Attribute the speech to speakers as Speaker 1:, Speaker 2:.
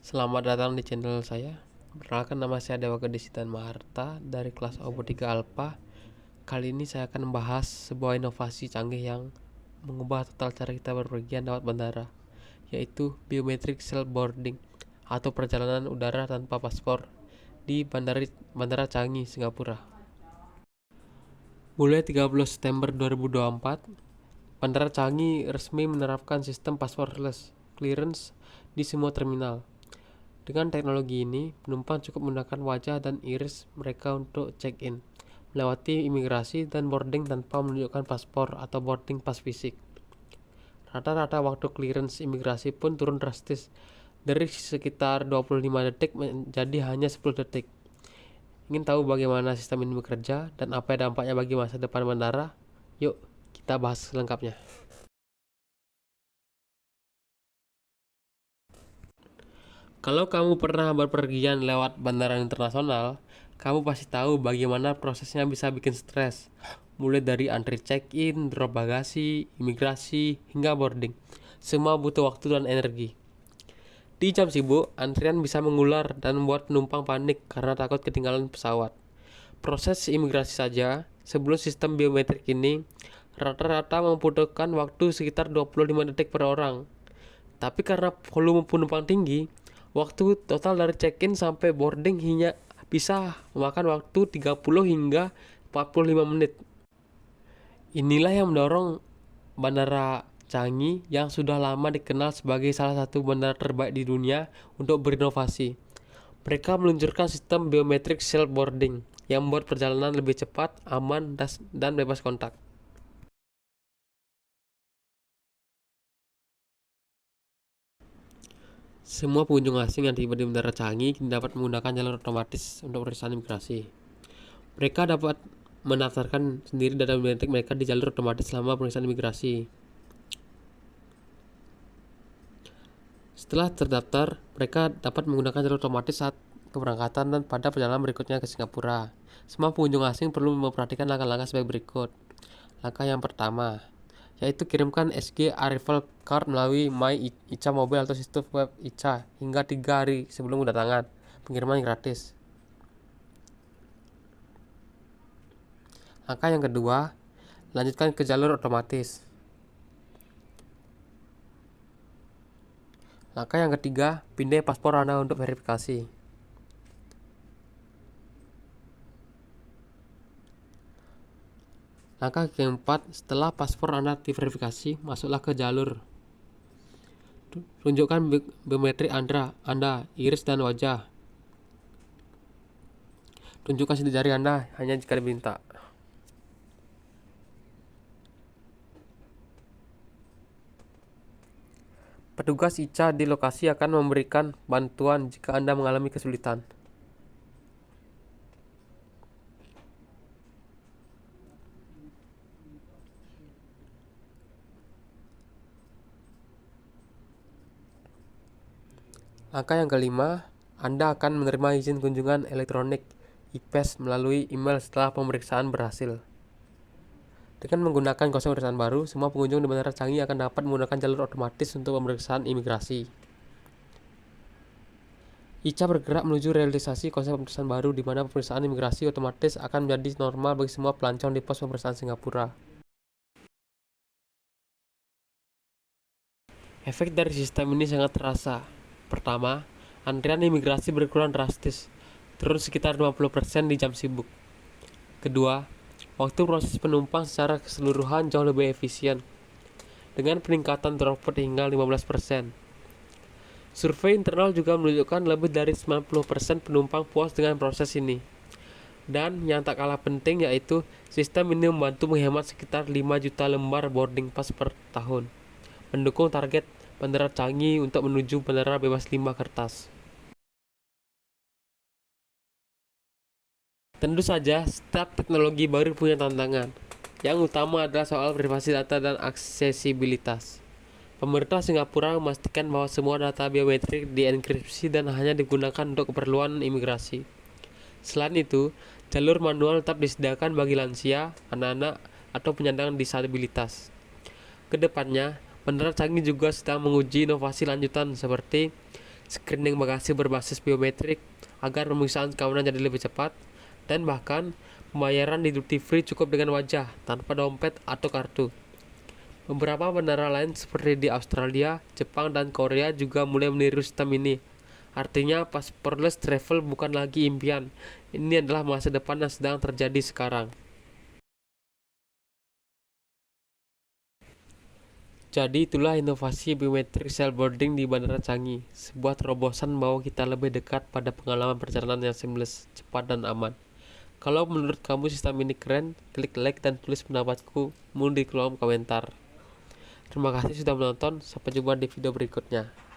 Speaker 1: Selamat datang di channel saya. Perkenalkan, nama saya Dewa Kedisitan Maharta dari kelas OBO 3 Alpha. Kali ini saya akan membahas sebuah inovasi canggih yang mengubah total cara kita berpergian lewat bandara, yaitu biometric self boarding atau perjalanan udara tanpa paspor di Bandara Changi, Singapura. Mulai 30 September 2024, Bandara Changi resmi menerapkan sistem passportless clearance di semua terminal. Dengan teknologi ini, penumpang cukup menggunakan wajah dan iris mereka untuk check-in, melewati imigrasi dan boarding tanpa menunjukkan paspor atau boarding pass fisik. Rata-rata waktu clearance imigrasi pun turun drastis dari sekitar 25 detik menjadi hanya 10 detik. Ingin tahu bagaimana sistem ini bekerja dan apa dampaknya bagi masa depan bandara? Yuk, kita bahas selengkapnya. Kalau kamu pernah berpergian lewat bandara internasional, kamu pasti tahu bagaimana prosesnya bisa bikin stres. Mulai dari antri check-in, drop bagasi, imigrasi, hingga boarding. Semua butuh waktu dan energi. Di jam sibuk, antrian bisa mengular dan membuat penumpang panik karena takut ketinggalan pesawat. Proses imigrasi saja, sebelum sistem biometrik ini, rata-rata membutuhkan waktu sekitar 25 detik per orang. Tapi karena volume penumpang tinggi, waktu total dari check-in sampai boarding hanya bisa memakan waktu 30 hingga 45 menit. Inilah yang mendorong Bandara Changi yang sudah lama dikenal sebagai salah satu bandara terbaik di dunia untuk berinovasi. Mereka meluncurkan sistem biometric self boarding yang membuat perjalanan lebih cepat, aman, dan bebas kontak. Semua pengunjung asing yang tiba di Bandara Changi dapat menggunakan jalur otomatis untuk pemeriksaan imigrasi. Mereka dapat mendaftarkan sendiri data biometrik mereka di jalur otomatis selama pemeriksaan imigrasi. Setelah terdaftar, mereka dapat menggunakan jalur otomatis saat keberangkatan dan pada perjalanan berikutnya ke Singapura. Semua pengunjung asing perlu memperhatikan langkah-langkah sebagai berikut. Langkah yang pertama, yaitu kirimkan SG Arrival Card melalui My ICA Mobile atau situs web ICA hingga 3 hari sebelum kedatangan. Pengiriman gratis. Langkah yang kedua, lanjutkan ke jalur otomatis. Langkah yang ketiga, pindah paspor Anda untuk verifikasi. Langkah keempat, setelah paspor Anda diverifikasi, masuklah ke jalur. Tunjukkan biometrik Anda, iris dan wajah. Tunjukkan sidik jari Anda hanya jika diminta. Petugas ICA di lokasi akan memberikan bantuan jika Anda mengalami kesulitan. Langkah yang kelima, Anda akan menerima izin kunjungan elektronik (IPES) melalui email setelah pemeriksaan berhasil. Dengan menggunakan konsep pemeriksaan baru, semua pengunjung di Bandara Changi akan dapat menggunakan jalur otomatis untuk pemeriksaan imigrasi. ICA bergerak menuju realisasi konsep pemeriksaan baru di mana pemeriksaan imigrasi otomatis akan menjadi normal bagi semua pelancong di pos pemeriksaan Singapura. Efek dari sistem ini sangat terasa. Pertama, antrian imigrasi berkurang drastis, turun sekitar 50% di jam sibuk. Kedua, waktu proses penumpang secara keseluruhan jauh lebih efisien, dengan peningkatan throughput hingga 15%. Survei internal juga menunjukkan lebih dari 90% penumpang puas dengan proses ini. Dan yang tak kalah penting yaitu sistem ini membantu menghemat sekitar 5 juta lembar boarding pass per tahun, mendukung target Bandara Changi untuk menuju bandara bebas limbah kertas. Tentu saja, setiap teknologi baru punya tantangan. Yang utama adalah soal privasi data dan aksesibilitas. Pemerintah Singapura memastikan bahwa semua data biometrik dienkripsi dan hanya digunakan untuk keperluan imigrasi. Selain itu, jalur manual tetap disediakan bagi lansia, anak-anak, atau penyandang disabilitas. Kedepannya, Bandara Changi juga sedang menguji inovasi lanjutan seperti screening bagasi berbasis biometrik agar pemeriksaan keamanan jadi lebih cepat, dan bahkan pembayaran di duty free cukup dengan wajah tanpa dompet atau kartu. Beberapa bandara lain seperti di Australia, Jepang, dan Korea juga mulai meniru sistem ini. Artinya pasportless travel bukan lagi impian. Ini adalah masa depan yang sedang terjadi sekarang. Jadi itulah inovasi biometrik self-boarding di Bandara Changi, sebuah terobosan membawa kita lebih dekat pada pengalaman perjalanan yang seamless, cepat, dan aman. Kalau menurut kamu sistem ini keren, klik like dan tulis pendapatmu di kolom komentar. Terima kasih sudah menonton, sampai jumpa di video berikutnya.